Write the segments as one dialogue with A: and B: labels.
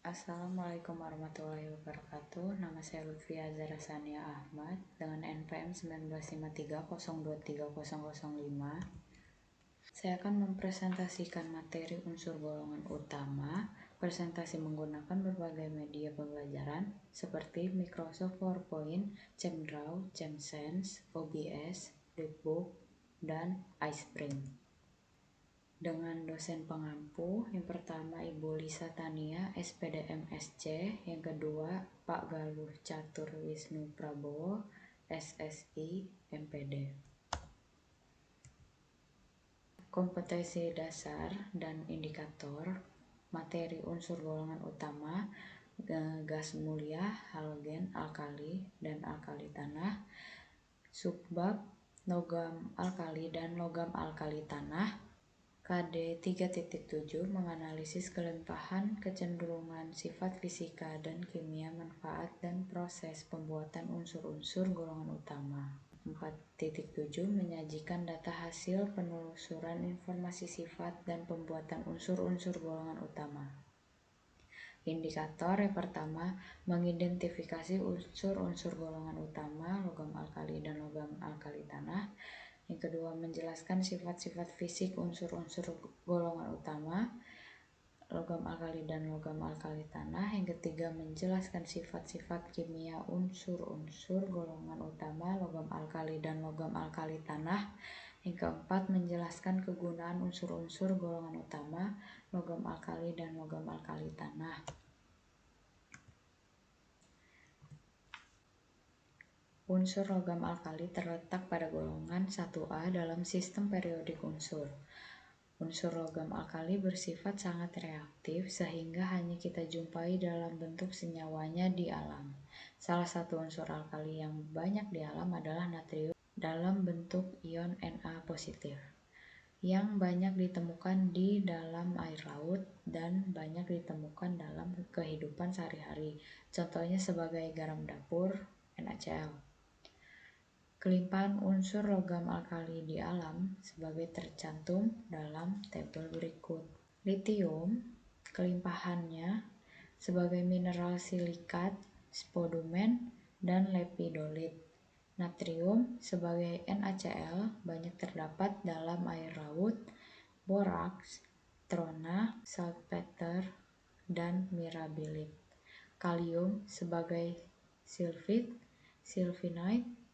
A: Assalamualaikum warahmatullahi wabarakatuh. Nama saya Lutfia Zahra Sania Ahmad dengan NPM 1953023005. Saya akan mempresentasikan materi unsur golongan utama. Presentasi menggunakan berbagai media pembelajaran seperti Microsoft PowerPoint, ChapDraw, ChapSense, OBS, Flipbook, dan iSpring. Dengan dosen pengampu, yang pertama Ibu Lisa Tania, SPD MSc, yang kedua Pak Galuh Catur Wisnu Prabowo, SSI, MPD. Kompetensi dasar dan indikator, materi unsur golongan utama, gas mulia, halogen, alkali, dan alkali tanah. Subbab, logam alkali dan logam alkali tanah. KD 3.7 menganalisis kelimpahan, kecenderungan, sifat fisika dan kimia, manfaat, dan proses pembuatan unsur-unsur golongan utama. 4.7 menyajikan data hasil penelusuran informasi sifat dan pembuatan unsur-unsur golongan utama. Indikator yang pertama, mengidentifikasi unsur-unsur golongan utama, logam alkali dan logam alkali tanah. Yang kedua, menjelaskan sifat-sifat fisik unsur-unsur golongan utama, logam alkali dan logam alkali tanah. Yang ketiga, menjelaskan sifat-sifat kimia unsur-unsur golongan utama, logam alkali dan logam alkali tanah. Yang keempat, menjelaskan kegunaan unsur-unsur golongan utama, logam alkali dan logam alkali tanah. Unsur logam alkali terletak pada golongan 1A dalam sistem periodik unsur. Unsur logam alkali bersifat sangat reaktif sehingga hanya kita jumpai dalam bentuk senyawanya di alam. Salah satu unsur alkali yang banyak di alam adalah natrium dalam bentuk ion Na positif, yang banyak ditemukan di dalam air laut dan banyak ditemukan dalam kehidupan sehari-hari. Contohnya sebagai garam dapur, NaCl. Kelimpahan unsur logam alkali di alam sebagai tercantum dalam tabel berikut. Litium, kelimpahannya sebagai mineral silikat, spodumen, dan lepidolit. Natrium sebagai NaCl banyak terdapat dalam air laut, boraks, trona, saltpeter, dan mirabilit. Kalium sebagai silfit, silvinite,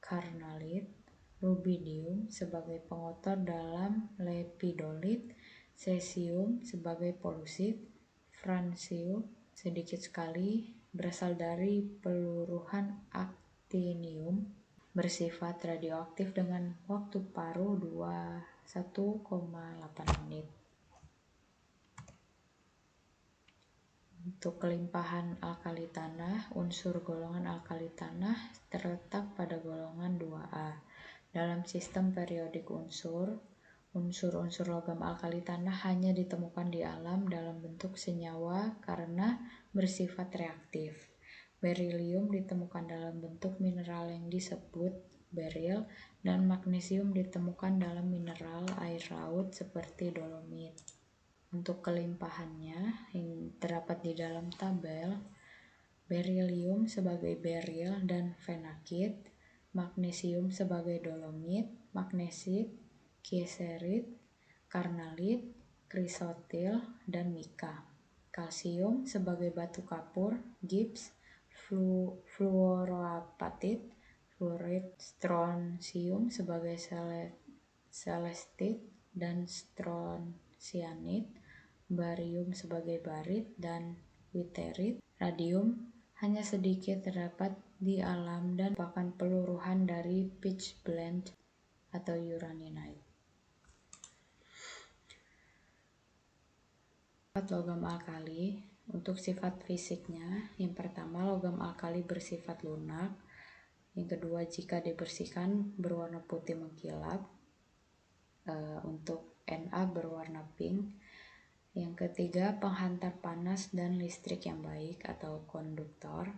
A: karnalit, rubidium sebagai pengotor dalam lepidolit, cesium sebagai polusit, francium sedikit sekali berasal dari peluruhan aktinium bersifat radioaktif dengan waktu paruh 1,8 menit. Untuk kelimpahan alkali tanah, unsur golongan alkali tanah terletak pada golongan 2A. Dalam sistem periodik unsur, unsur-unsur logam alkali tanah hanya ditemukan di alam dalam bentuk senyawa karena bersifat reaktif. Berilium ditemukan dalam bentuk mineral yang disebut beril, dan magnesium ditemukan dalam mineral air laut seperti dolomit. Untuk kelimpahannya yang terdapat di dalam tabel, berilium sebagai beril dan phenakit, magnesium sebagai dolomit, magnesit, kieserit, karnalit, krisotil, dan mika. Kalsium sebagai batu kapur, gips, fluoroapatit, fluorid, strontium sebagai selestit dan stronsianit, barium sebagai barit dan witerit. Radium hanya sedikit terdapat di alam dan merupakan peluruhan dari pitchblende atau uraninite. Logam alkali, untuk sifat fisiknya, yang pertama logam alkali bersifat lunak, yang kedua jika dibersihkan berwarna putih mengkilap, untuk Na berwarna pink, yang ketiga penghantar panas dan listrik yang baik atau konduktor,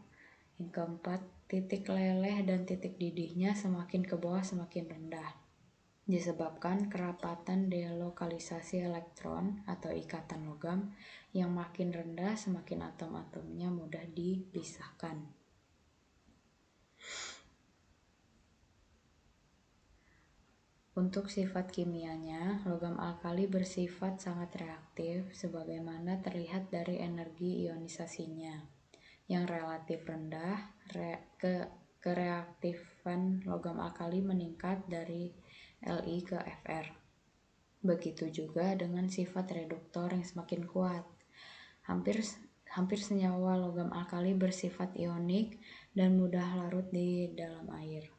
A: yang keempat titik leleh dan titik didihnya semakin ke bawah semakin rendah. disebabkan kerapatan delokalisasi elektron atau ikatan logam yang makin rendah semakin atom-atomnya mudah dipisahkan. Untuk sifat kimianya, logam alkali bersifat sangat reaktif sebagaimana terlihat dari energi ionisasinya yang relatif rendah. Kereaktifan logam alkali meningkat dari Li ke Fr. Begitu juga dengan sifat reduktor yang semakin kuat. Hampir senyawa logam alkali bersifat ionik dan mudah larut di dalam air.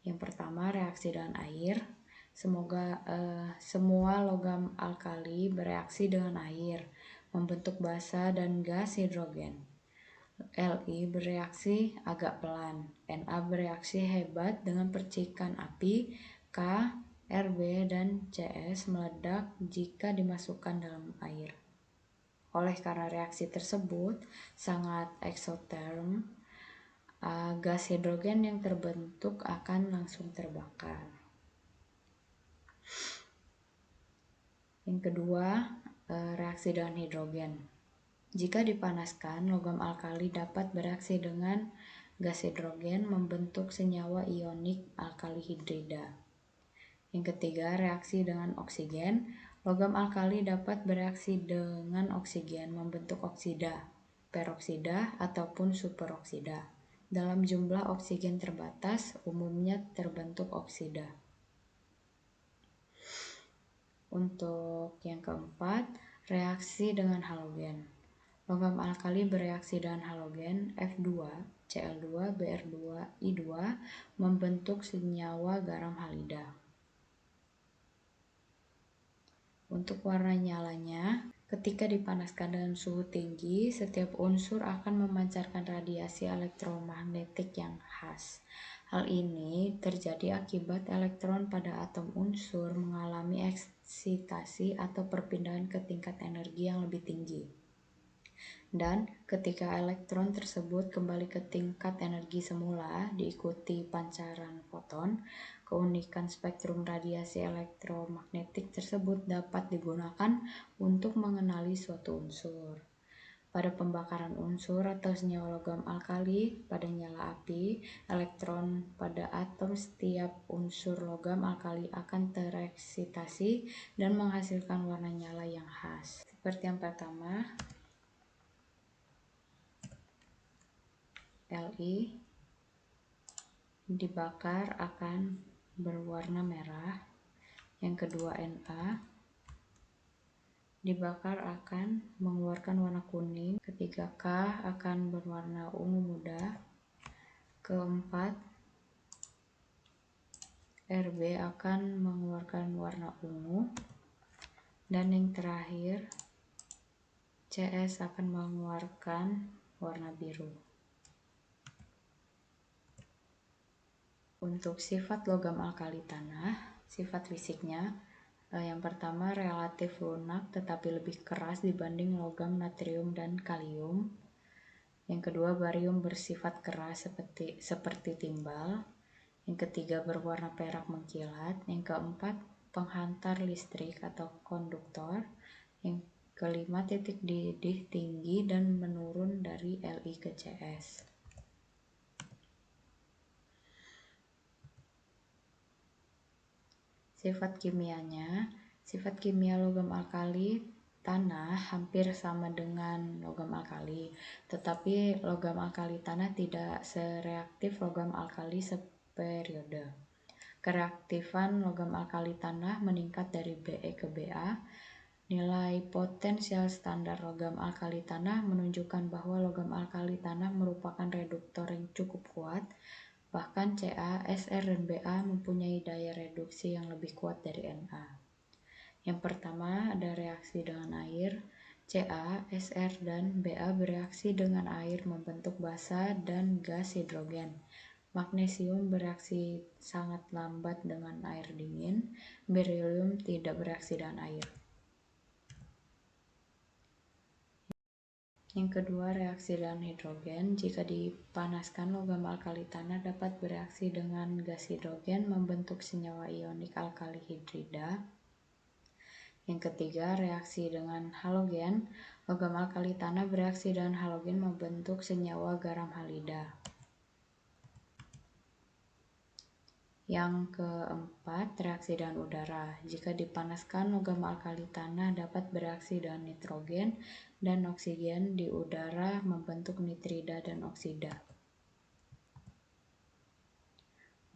A: Yang pertama, reaksi dengan air. Semua logam alkali bereaksi dengan air, membentuk basa dan gas hidrogen. Li bereaksi agak pelan, Na bereaksi hebat dengan percikan api, K, Rb, dan Cs meledak jika dimasukkan dalam air. Oleh karena reaksi tersebut sangat eksoterm, gas hidrogen yang terbentuk akan langsung terbakar. Yang kedua, reaksi dengan hidrogen. Jika dipanaskan, logam alkali dapat bereaksi dengan gas hidrogen membentuk senyawa ionik alkali hidrida. Yang ketiga, reaksi dengan oksigen. Logam alkali dapat bereaksi dengan oksigen membentuk oksida, peroksida, ataupun superoksida. Dalam jumlah oksigen terbatas, umumnya terbentuk oksida. Untuk yang keempat, reaksi dengan halogen. Logam alkali bereaksi dengan halogen F2, Cl2, Br2, I2 membentuk senyawa garam halida. Untuk warna nyalanya, ketika dipanaskan dengan suhu tinggi, setiap unsur akan memancarkan radiasi elektromagnetik yang khas. Hal ini terjadi akibat elektron pada atom unsur mengalami eksitasi atau perpindahan ke tingkat energi yang lebih tinggi. Dan ketika elektron tersebut kembali ke tingkat energi semula diikuti pancaran foton, keunikan spektrum radiasi elektromagnetik tersebut dapat digunakan untuk mengenali suatu unsur. Pada pembakaran unsur atau senyawa logam alkali pada nyala api, elektron pada atom setiap unsur logam alkali akan tereksitasi dan menghasilkan warna nyala yang khas. Seperti yang pertama, Li dibakar akan berwarna merah. Yang kedua, Na dibakar akan mengeluarkan warna kuning. Ketiga, K akan berwarna ungu muda. Keempat, Rb akan mengeluarkan warna ungu. Dan yang terakhir, Cs akan mengeluarkan warna biru. Untuk sifat logam alkali tanah, sifat fisiknya, yang pertama relatif lunak tetapi lebih keras dibanding logam natrium dan kalium. Yang kedua, barium bersifat keras seperti timbal. Yang ketiga, berwarna perak mengkilat. Yang keempat, penghantar listrik atau konduktor. Yang kelima, titik didih tinggi dan menurun dari Li ke Cs. Sifat kimianya, sifat kimia logam alkali tanah hampir sama dengan logam alkali, tetapi logam alkali tanah tidak sereaktif logam alkali seperiode. Kereaktifan logam alkali tanah meningkat dari Be ke Ba. Nilai potensial standar logam alkali tanah menunjukkan bahwa logam alkali tanah merupakan reduktor yang cukup kuat. Bahkan Ca, Sr, dan Ba mempunyai daya reduksi yang lebih kuat dari Na. Yang pertama ada reaksi dengan air. Ca, Sr, dan Ba bereaksi dengan air membentuk basa dan gas hidrogen. Magnesium bereaksi sangat lambat dengan air dingin. Berilium tidak bereaksi dengan air. Yang kedua, reaksi dengan hidrogen. Jika dipanaskan, logam alkali tanah dapat bereaksi dengan gas hidrogen membentuk senyawa ionik alkali hidrida. Yang ketiga, reaksi dengan halogen. Logam alkali tanah bereaksi dengan halogen membentuk senyawa garam halida. Yang keempat, reaksi dengan udara. Jika dipanaskan, logam alkali tanah dapat bereaksi dengan nitrogen dan oksigen di udara membentuk nitrida dan oksida.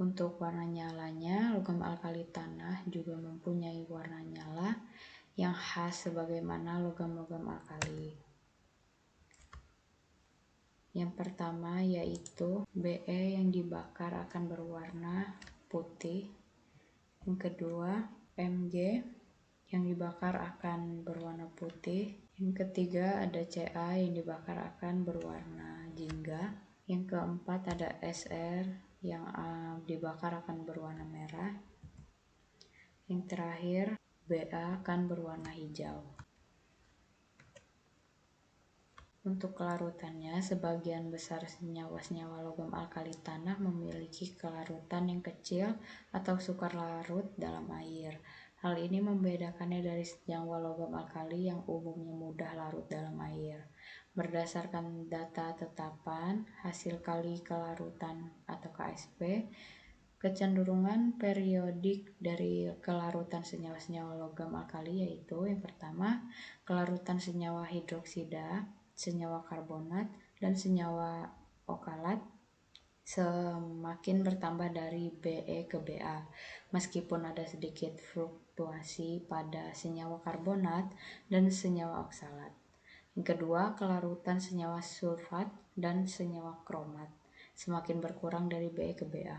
A: Untuk warna nyalanya, logam alkali tanah juga mempunyai warna nyala yang khas sebagaimana logam-logam alkali. Yang pertama yaitu Be yang dibakar akan berwarna putih. Yang kedua, Mg yang dibakar akan berwarna putih. Yang ketiga ada Ca yang dibakar akan berwarna jingga. Yang keempat ada Sr yang dibakar akan berwarna merah. Yang terakhir Ba akan berwarna hijau. Untuk kelarutannya, sebagian besar senyawa-senyawa logam alkali tanah memiliki kelarutan yang kecil atau sukar larut dalam air. Hal ini membedakannya dari senyawa logam alkali yang umumnya mudah larut dalam air. Berdasarkan data tetapan hasil kali kelarutan atau KSP, kecenderungan periodik dari kelarutan senyawa-senyawa logam alkali yaitu yang pertama, kelarutan senyawa hidroksida, senyawa karbonat, dan senyawa okalat semakin bertambah dari Be ke Ba, meskipun ada sedikit fluktuasi pada senyawa karbonat dan senyawa oksalat. Yang kedua, kelarutan senyawa sulfat dan senyawa kromat semakin berkurang dari Be ke Ba.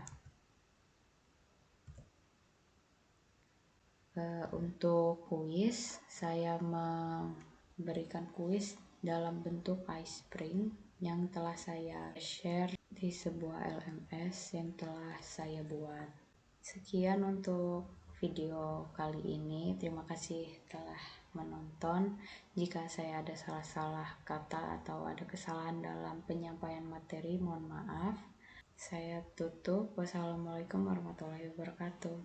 A: Untuk kuis, saya memberikan kuis dalam bentuk ice spring yang telah saya share di sebuah LMS yang telah saya buat. Sekian untuk video kali ini. Terima kasih telah menonton. Jika saya ada salah-salah kata atau ada kesalahan dalam penyampaian materi, mohon maaf. Saya tutup. Wassalamualaikum warahmatullahi wabarakatuh.